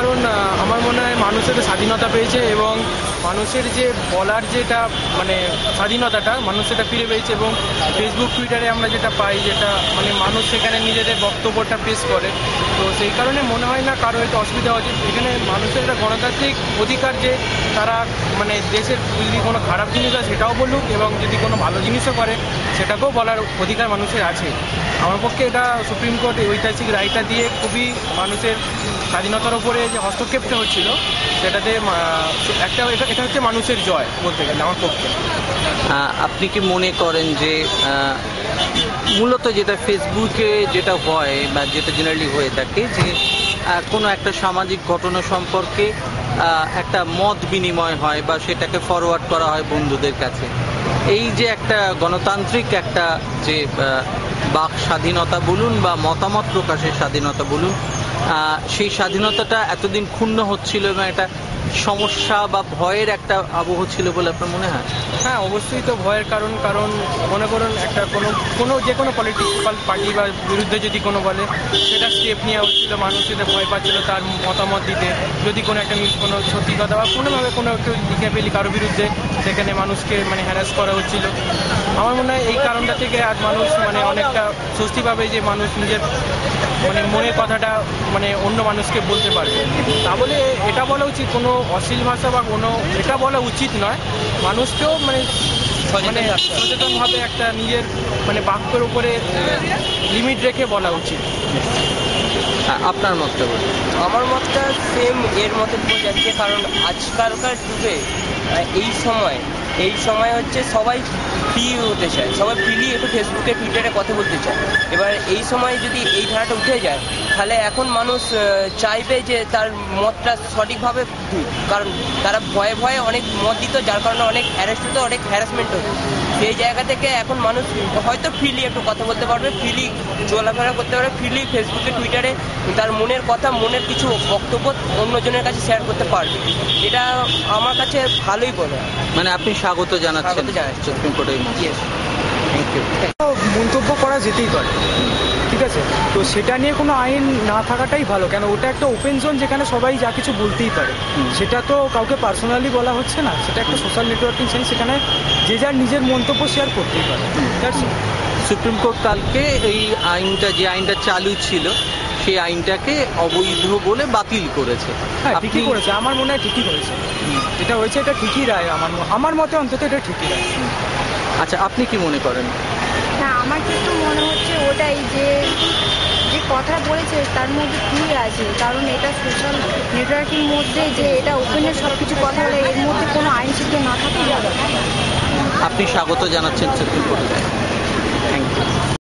কারণ আমার মনে হয় মানুষের স্বাধীনতা পেয়েছে এবং মানুষের যে বলার যেটা মানে স্বাধীনতাটা মানুষ সেটা ফিরে পেয়েছে। এবং ফেসবুক টুইটারে আমরা যেটা পাই, যেটা মানে মানুষ সেখানে নিজেদের বক্তব্যটা পেশ করে, তো সেই কারণে মনে হয় না কারো একটা অসুবিধা হচ্ছে। এখানে মানুষের একটা গণতান্ত্রিক অধিকার যে তারা মানে দেশের যদি কোনো খারাপ জিনিস হয় সেটাও বলুক, এবং যদি কোনো ভালো জিনিসও করে সেটাকেও বলার অধিকার মানুষের আছে। আমার পক্ষে এটা সুপ্রিম কোর্ট ঐতিহাসিক রায়টা দিয়ে খুবই মানুষের স্বাধীনতার উপরে যে হস্তক্ষেপটা হচ্ছিল সেটাতে একটা এটা হচ্ছে মানুষের জয় বলতে গেলে আমার পক্ষে। আপনি কি মনে করেন যে মূলত যেটা ফেসবুকে যেটা হয় বা যেটা জেনারেলি হয়ে থাকে যে কোনো একটা সামাজিক ঘটনা সম্পর্কে একটা মত বিনিময় হয় বা সেটাকে ফরওয়ার্ড করা হয় বন্ধুদের কাছে, এই যে একটা গণতান্ত্রিক একটা যে বাক স্বাধীনতা বলুন বা মতামত প্রকাশের স্বাধীনতা বলুন, সেই স্বাধীনতাটা এতদিন ক্ষুণ্ণ হচ্ছিল এবং একটা সমস্যা বা ভয়ের একটা আবহ ছিল বলে আপনার মনে হয়? হ্যাঁ, অবশ্যই তো ভয়ের কারণ মনে করুন একটা কোনো যে কোনো পলিটিক্যাল পার্টি বা বিরুদ্ধে যদি কোনো বলে সেটা স্টেপ নেওয়া হচ্ছিলো, মানুষ সেটা ভয় পাচ্ছিল তার মতামত দিতে। যদি কোনো একটা কোনো সত্যি কথা বা কোনোভাবে কোনো একটু লিখে ফেলি কারো বিরুদ্ধে, সেখানে মানুষকে মানে হ্যারাস করা হচ্ছিল। আমার মনে হয় এই কারণটা থেকে আজ মানুষ মানে অনেকটা স্বস্তি পাবে যে মানুষ নিজের মানে মনের কথাটা মানে অন্য মানুষকে বলতে পারবে। তা বলে এটা বলা উচিত কোনো অশ্লীল ভাষা বা কোনো এটা বলা উচিত নয়। মানুষকেও মানে সচেতনভাবে একটা নিজের মানে বাক্যের উপরে লিমিট রেখে বলা উচিত। আপনার মতটা বলুন। আমার মতটা সেম এর মতো যাচ্ছে, কারণ আজকালকার যুগে এই সময় হচ্ছে সবাই ফ্রি হতে চায়, সবাই ফ্রিলি একটু ফেসবুকে টুইটারে কথা বলতে চায়। এবার এই সময় যদি এই ধারাটা উঠে যায় তাহলে এখন মানুষ চাইবে যে তার মতটা সঠিকভাবে, কারণ তারা ভয়ে ভয়ে অনেক মত দিত, যার কারণে অনেক অ্যারেস্ট হতো, অনেক হ্যারাসমেন্ট হতো। সেই জায়গা থেকে এখন মানুষ হয়তো ফ্রিলি একটু কথা বলতে পারবে, ফ্রিলি চলাফেরা করতে পারবে, ফ্রিলি ফেসবুকে টুইটারে তার মনের কথা, মনের কিছু বক্তব্য অন্যজনের কাছে শেয়ার করতে পারবে। এটা আমার কাছে ভালোই বলে। মানে আপনি স্বাগত জানাচ্ছেন সুপ্রিম কোর্টের? Thank you. মন্তব্য করা যেতেই পারে, ঠিক আছে, তো সেটা নিয়ে কোনো আইন না থাকাটাই ভালো, কেন ওটা একটা ওপেন জোন যেখানে সবাই যা কিছু বলতেই পারে। সেটা তো কাউকে পার্সোনালি বলা হচ্ছে না, সেটা একটা সোশ্যাল নেটওয়ার্কিং সাইট, সেখানে যে যার নিজের মন্তব্য শেয়ার করতেই পারে। সুপ্রিম কোর্ট কালকে এই আইনটা, যে আইনটা চালু ছিল সেই আইনটাকে অবৈধ বলে বাতিল করেছে। হ্যাঁ, ঠিকই করেছে, আমার মনে হয় ঠিকই করেছে। এটা হয়েছে, এটা ঠিকই রায়, আমার মতে অন্তত এটা ঠিকই রায়। আচ্ছা, আপনি কি মনে করেন? না, আমার কিন্তু মনে হচ্ছে ওটাই যে কথা বলেছে তার মধ্যে ঠিক আছে, কারণ এটা সোশ্যাল নেটওয়ার্কিং মধ্যে যে এটা ওপেনে সব কিছু কথা বলে, এর মধ্যে কোনো আইন শিক্ষা না থাকতে যাবে। আপনি স্বাগত জানাচ্ছেন সুপ্রিম কোর্টে? Thank you.